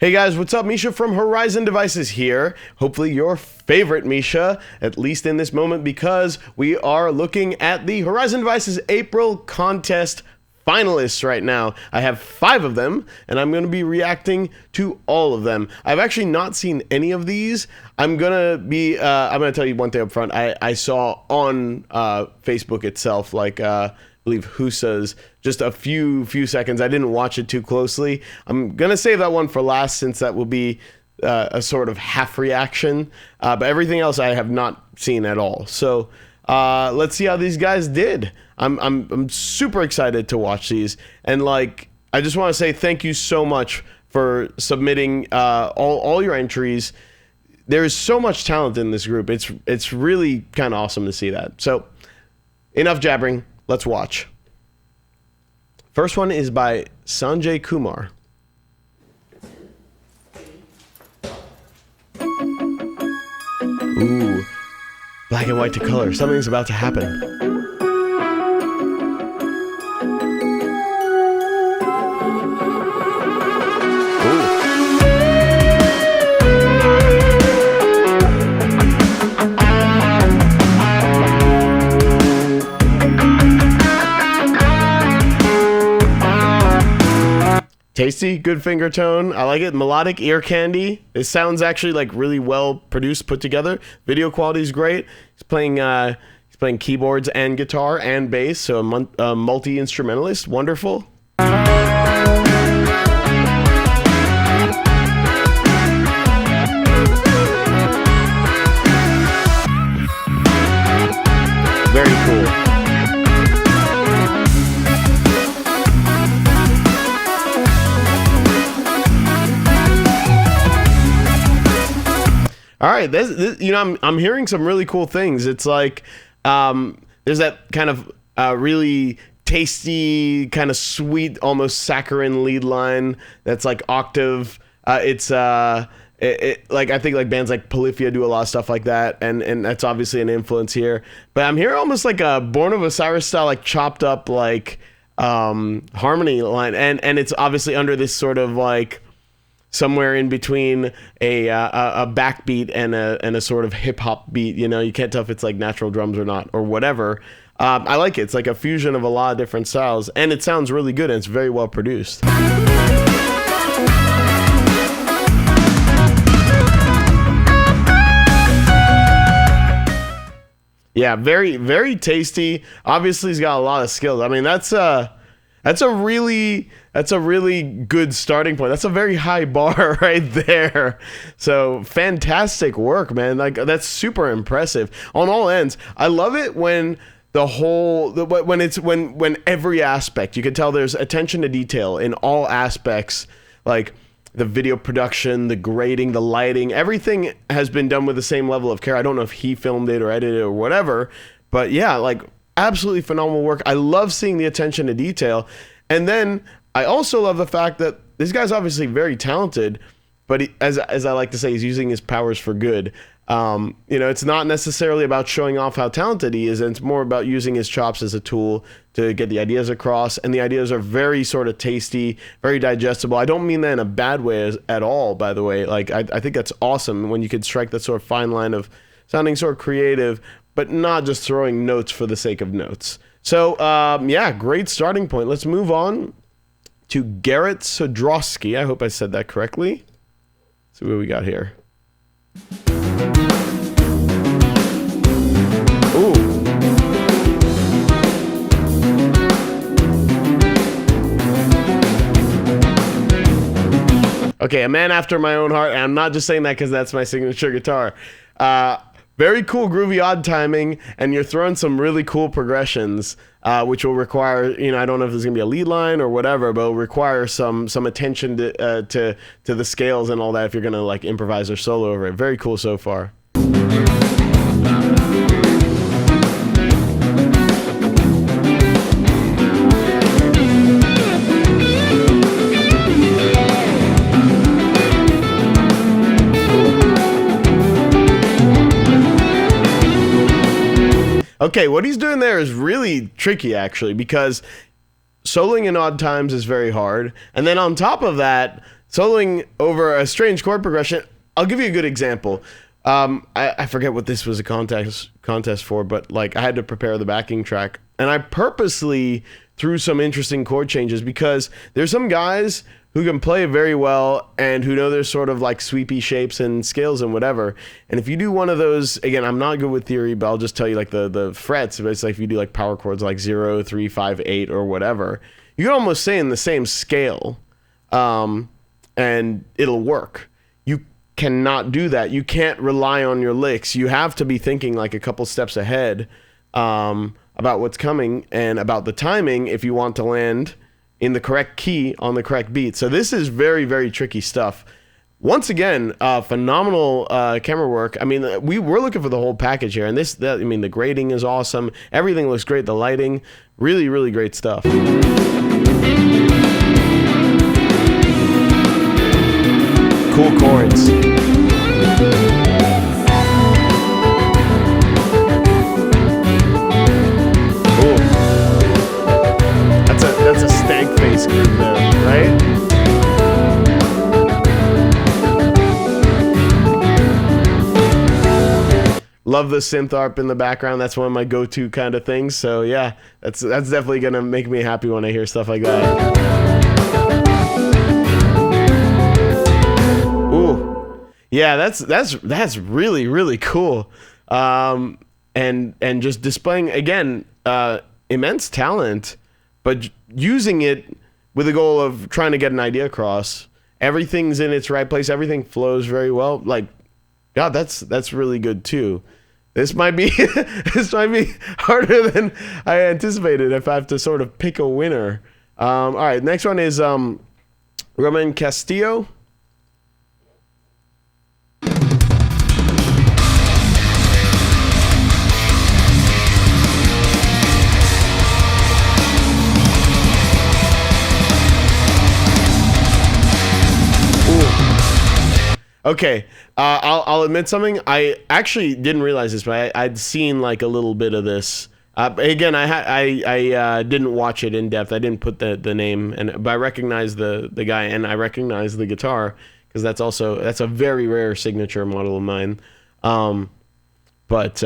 Hey guys, what's up? Misha from Horizon Devices here. Hopefully your favorite Misha, at least in this moment, because we are looking at the Horizon Devices April contest finalists right now. I have 5 of them, and I'm going to be reacting to all of them. I've actually not seen any of these. I'm going to tell you one thing up front. I saw on Facebook itself, I believe Husa's, just a few seconds. I didn't watch it too closely. I'm gonna save that one for last, since that will be a sort of half reaction, but everything else I have not seen at all. So let's see how these guys did. I'm super excited to watch these, and I just want to say thank you so much for submitting all your entries. There is so much talent in this group. It's really kind of awesome to see that. So enough jabbering. Let's watch. First one is by Sanjay Kumar. Ooh, black and white to color. Something's about to happen. Tasty, good finger tone. I like it. Melodic ear candy. It sounds actually really well produced, put together. Video quality is great. He's playing keyboards and guitar and bass, so a multi-instrumentalist. Wonderful. Very cool. All right, this I'm hearing some really cool things. It's like there's that kind of really tasty, kind of sweet, almost saccharine lead line that's like octave. I think bands like Polyphia do a lot of stuff like that, and that's obviously an influence here. But I'm hearing almost like a Born of Osiris style, chopped up harmony line, and it's obviously under this sort of somewhere in between a backbeat and a sort of hip hop beat. You can't tell if it's natural drums or not or whatever. I like it. It's like a fusion of a lot of different styles, and it sounds really good, and it's very well produced. Yeah, very, very tasty. Obviously, he's got a lot of skills. I mean, that's a really good starting point. That's a very high bar right there. So fantastic work, man. That's super impressive on all ends. I love it when when every aspect, you can tell there's attention to detail in all aspects, like the video production, the grading, the lighting, everything has been done with the same level of care. I don't know if he filmed it or edited it or whatever, but yeah, absolutely phenomenal work. I love seeing the attention to detail. And then I also love the fact that this guy's obviously very talented, but as I like to say, he's using his powers for good. It's not necessarily about showing off how talented he is, and it's more about using his chops as a tool to get the ideas across. And the ideas are very sort of tasty, very digestible. I don't mean that in a bad way at all, by the way. I think that's awesome when you could strike that sort of fine line of sounding sort of creative, but not just throwing notes for the sake of notes. So, yeah, great starting point. Let's move on to Garrett Sodrowski. I hope I said that correctly. Let's see what we got here. Ooh. Okay, a man after my own heart, and I'm not just saying that because that's my signature guitar. Very cool, groovy, odd timing, and you're throwing some really cool progressions, which will require, I don't know if there's gonna be a lead line or whatever, but it'll require some attention to the scales and all that if you're gonna improvise or solo over it. Very cool so far. Okay, what he's doing there is really tricky, actually, because soloing in odd times is very hard. And then on top of that, soloing over a strange chord progression. I'll give you a good example. I forget what this was a contest for, but like I had to prepare the backing track, and I purposely threw some interesting chord changes because there's some guys who can play very well and who know there's sort of like sweepy shapes and scales and whatever. And if you do one of those, again, I'm not good with theory, but I'll just tell you like the frets. But it's like if you do like power chords like 0, 3, 5, 8 or whatever, you can almost say in the same scale, and it'll work. You cannot do that. You can't rely on your licks. You have to be thinking like a couple steps ahead about what's coming and about the timing if you want to land in the correct key on the correct beat. So this is very, very tricky stuff. Once again, phenomenal camera work. I mean, we're looking for the whole package here, and I mean, the grading is awesome. Everything looks great. The lighting, really, really great stuff. Cool chords. That's a stank face groove there, right? Love the synth ARP in the background. That's one of my go-to kind of things. So yeah, that's definitely gonna make me happy when I hear stuff like that. Ooh, yeah, that's really, really cool. And just displaying again immense talent, but using it with the goal of trying to get an idea across. Everything's in its right place. Everything flows very well. Like, God, that's really good too. This might be harder than I anticipated if I have to sort of pick a winner. All right, next one is Ramon Castillo. Okay, I'll admit something. I actually didn't realize this, but I'd seen like a little bit of this. Again, I didn't watch it in depth. I didn't put the name, but I recognize the guy, and I recognize the guitar because that's a very rare signature model of mine. But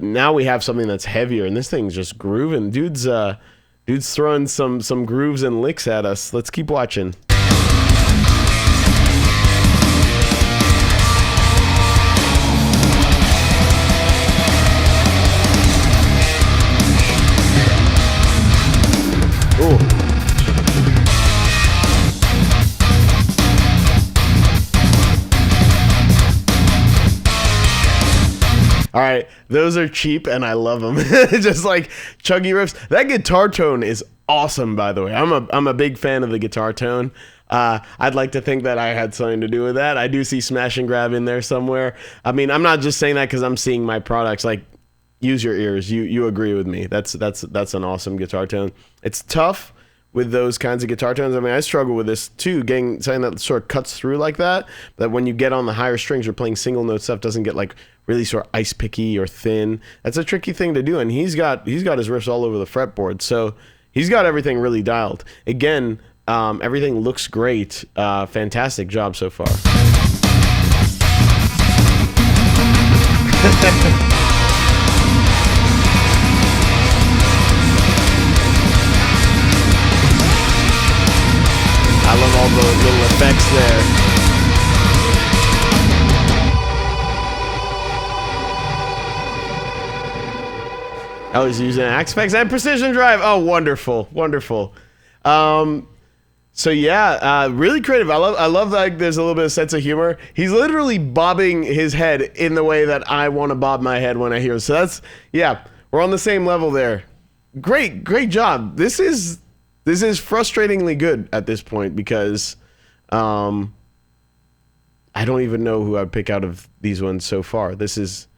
now we have something that's heavier, and this thing's just grooving. Dude's throwing some grooves and licks at us. Let's keep watching. All right, those are cheap and I love them. Just like chuggy riffs. That guitar tone is awesome, by the way. I'm a big fan of the guitar tone. I'd like to think that I had something to do with that. I do see smash and grab in there somewhere. I mean, I'm not just saying that because I'm seeing my products. Like, use your ears. You agree with me. That's an awesome guitar tone. It's tough with those kinds of guitar tones. I mean, I struggle with this too, getting something that sort of cuts through like that. But when you get on the higher strings, you're playing single note stuff, doesn't get like really sort of ice picky or thin. That's a tricky thing to do, and he's got his riffs all over the fretboard, so he's got everything really dialed. Again, everything looks great. Fantastic job so far. I love all the little effects there. I was using Axe Effects and Precision Drive. Oh, wonderful, wonderful. So yeah, really creative. I love that there's a little bit of sense of humor. He's literally bobbing his head in the way that I want to bob my head when I hear it. So that's, yeah, we're on the same level there. Great job. This is frustratingly good at this point because I don't even know who I'd pick out of these ones so far. This is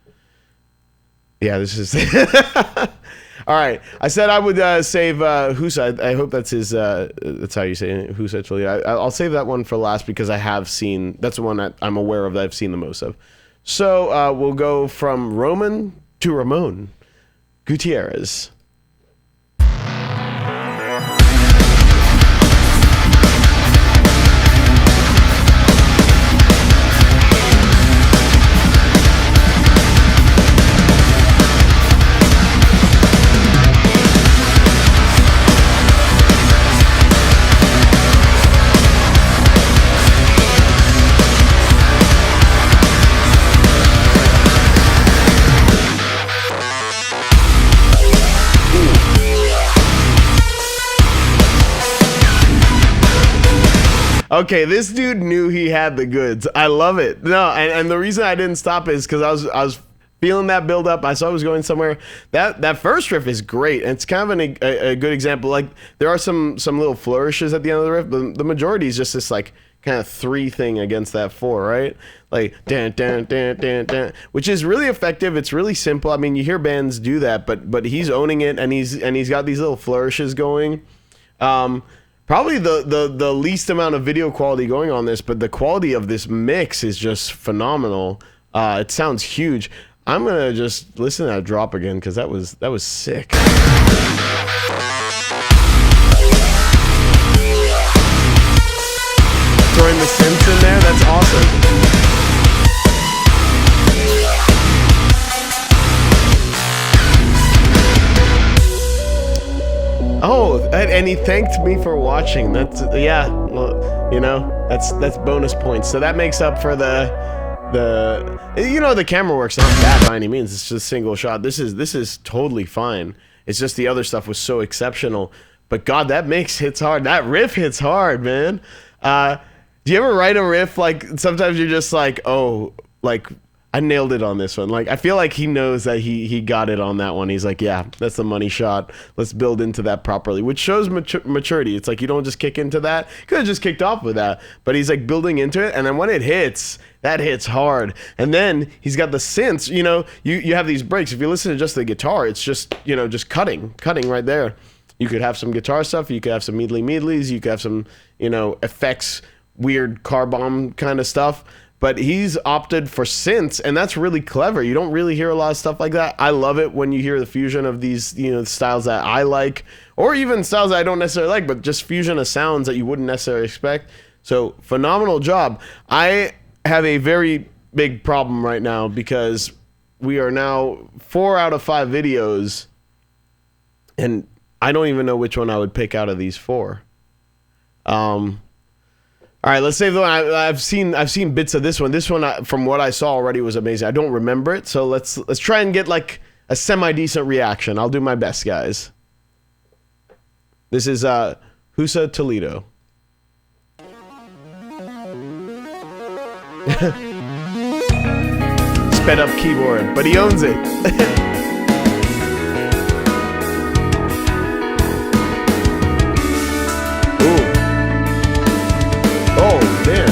all right. I said I would save Husa. I hope that's his. That's how you say it, Husa. Actually, I'll save that one for last because I have seen. That's the one that I'm aware of that I've seen the most of. So we'll go from Roman to Ramon Gutierrez. Okay, this dude knew he had the goods. I love it. No, and the reason I didn't stop is because I was feeling that build up. I saw it was going somewhere. That first riff is great, and it's kind of a good example. Like there are some little flourishes at the end of the riff, but the majority is just this like kind of 3 thing against that 4, right? Like dan dan dan dan dan, which is really effective. It's really simple. I mean, you hear bands do that, but he's owning it, and he's got these little flourishes going. Probably the least amount of video quality going on this, but the quality of this mix is just phenomenal. It sounds huge. I'm gonna just listen to that drop again because that was sick. Throwing the synths in there, that's awesome. Oh, and he thanked me for watching. That's yeah, well, you know, that's bonus points. So that makes up for the camera work's not bad by any means. It's just a single shot. This is totally fine. It's just the other stuff was so exceptional. But God, that mix hits hard. That riff hits hard, man. Do you ever write a riff like sometimes you're just like, oh, like I nailed it on this one. Like I feel like he knows that he got it on that one. He's like, yeah, that's the money shot. Let's build into that properly, which shows maturity. It's like you don't just kick into that. Could have just kicked off with that, but he's like building into it, and then when it hits, that hits hard. And then he's got the synths. You know, you have these breaks. If you listen to just the guitar, it's just just cutting right there. You could have some guitar stuff. You could have some meedlies. You could have some effects, weird car bomb kind of stuff. But he's opted for synths, and that's really clever. You don't really hear a lot of stuff like that. I love it when you hear the fusion of these, styles that I like, or even styles that I don't necessarily like, but just fusion of sounds that you wouldn't necessarily expect. So phenomenal job. I have a very big problem right now because we are now 4 out of 5 videos, and I don't even know which one I would pick out of these 4. All right, let's save the one. I've seen bits of this one. This one, from what I saw already, was amazing. I don't remember it, so let's try and get like a semi-decent reaction. I'll do my best, guys. This is Husa Toledo. Sped up keyboard, but he owns it. Oh, man.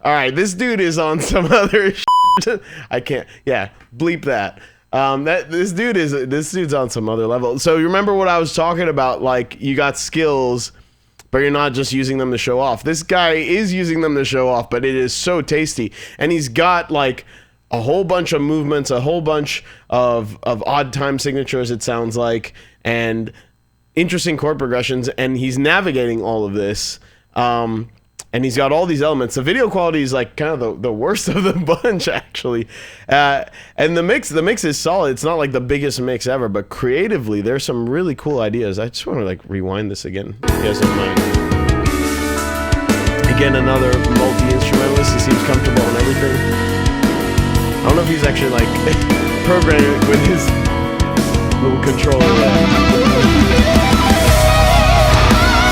All right, this dude is on some other shit. I can't. Yeah, bleep that. This dude's on some other level. So you remember what I was talking about? Like you got skills, but you're not just using them to show off. This guy is using them to show off, but it is so tasty, and he's got like a whole bunch of movements, a whole bunch of odd time signatures. It sounds like, and interesting chord progressions, and he's navigating all of this. And he's got all these elements. The video quality is like kind of the worst of the bunch, actually. And the mix is solid. It's not like the biggest mix ever, but creatively, there's some really cool ideas. I just want to like rewind this again, if you guys don't mind. Again, another multi-instrumentalist. He seems comfortable on everything. I don't know if he's actually like programming it with his little controller.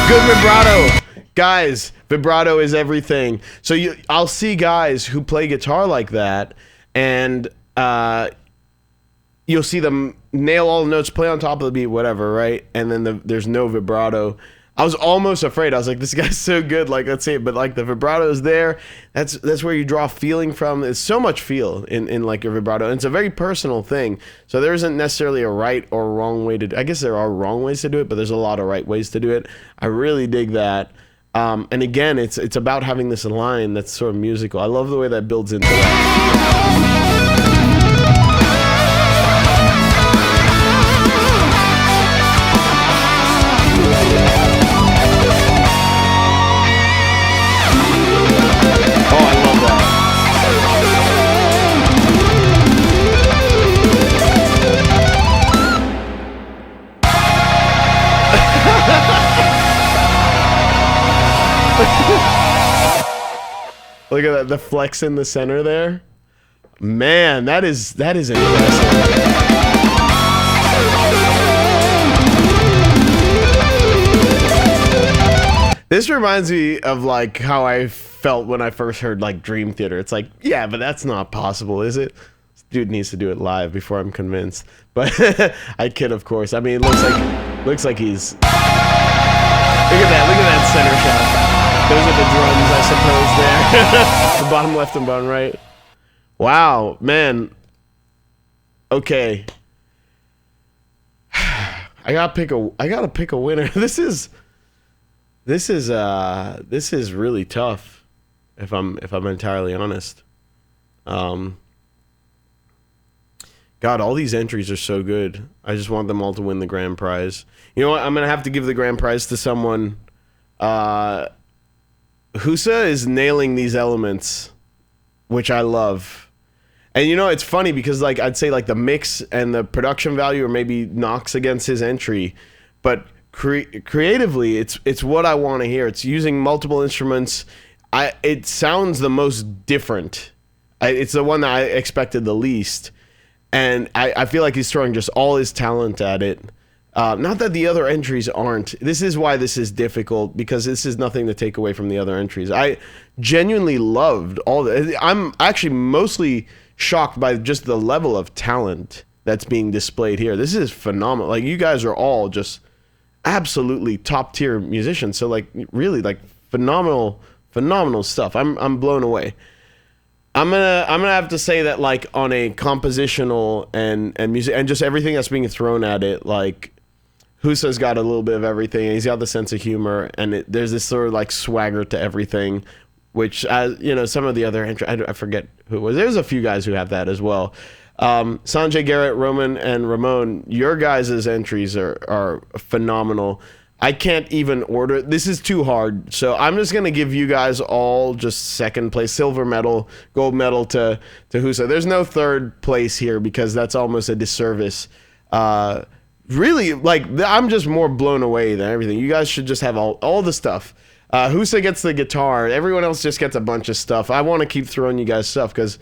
Good vibrato. Guys, vibrato is everything. So I'll see guys who play guitar like that, and you'll see them nail all the notes, play on top of the beat, whatever, right? And then there's no vibrato. I was almost afraid. I was like, this guy's so good. Like, let's see it. But like the vibrato is there. That's where you draw feeling from. There's so much feel in like your vibrato. And it's a very personal thing. So there isn't necessarily a right or wrong way to. I guess there are wrong ways to do it, but there's a lot of right ways to do it. I really dig that. And again, it's about having this line that's sort of musical. I love the way that builds into that. Oh, I love that. Look at that, the flex in the center there. Man, that is impressive. This reminds me of like how I felt when I first heard like Dream Theater. It's like, yeah, but that's not possible, is it? This dude needs to do it live before I'm convinced. But I kid, of course. I mean, it looks like he's. Look at that center shot. Those are the drums, I suppose. There, the bottom left and bottom right. Wow, man. Okay. I gotta pick a winner. This is really tough, if I'm entirely honest. God, all these entries are so good. I just want them all to win the grand prize. You know what? I'm gonna have to give the grand prize to someone. Husa is nailing these elements, which I love. And you know, it's funny because like I'd say like the mix and the production value or maybe knocks against his entry, but creatively it's what I want to hear. It's using multiple instruments. It sounds the most different. It's the one that I expected the least, and I feel like he's throwing just all his talent at it. Not that the other entries aren't. This is why this is difficult, because this is nothing to take away from the other entries. I genuinely loved all the. I'm actually mostly shocked by just the level of talent that's being displayed here. This is phenomenal. Like, you guys are all just absolutely top tier musicians. So like really like phenomenal stuff. I'm blown away. I'm gonna have to say that like on a compositional and music and just everything that's being thrown at it, like Husa's got a little bit of everything. And he's got the sense of humor, and there's this sort of like swagger to everything, which you know, some of the other I forget who it was. There's a few guys who have that as well. Sanjay, Garrett, Roman, and Ramon, your guys' entries are phenomenal. I can't even order. This is too hard. So I'm just going to give you guys all just second place, silver medal, gold medal to Husa. There's no third place here because that's almost a disservice. Really, like, I'm just more blown away than everything. You guys should just have all the stuff. Husa gets the guitar. Everyone else just gets a bunch of stuff. I want to keep throwing you guys stuff because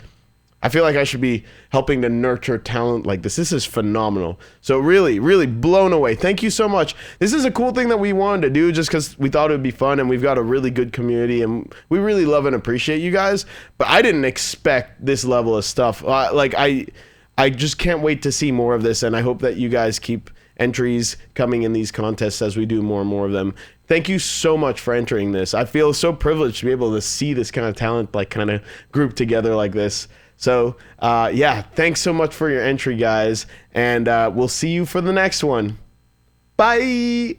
I feel like I should be helping to nurture talent like this. This is phenomenal. So really, really blown away. Thank you so much. This is a cool thing that we wanted to do just because we thought it would be fun, and we've got a really good community, and we really love and appreciate you guys. But I didn't expect this level of stuff. Like I just can't wait to see more of this, and I hope that you guys keep entries coming in these contests as we do more and more of them. Thank you so much for entering this. I feel so privileged to be able to see this kind of talent like kind of grouped together like this. So, yeah, thanks so much for your entry, guys, and we'll see you for the next one. Bye!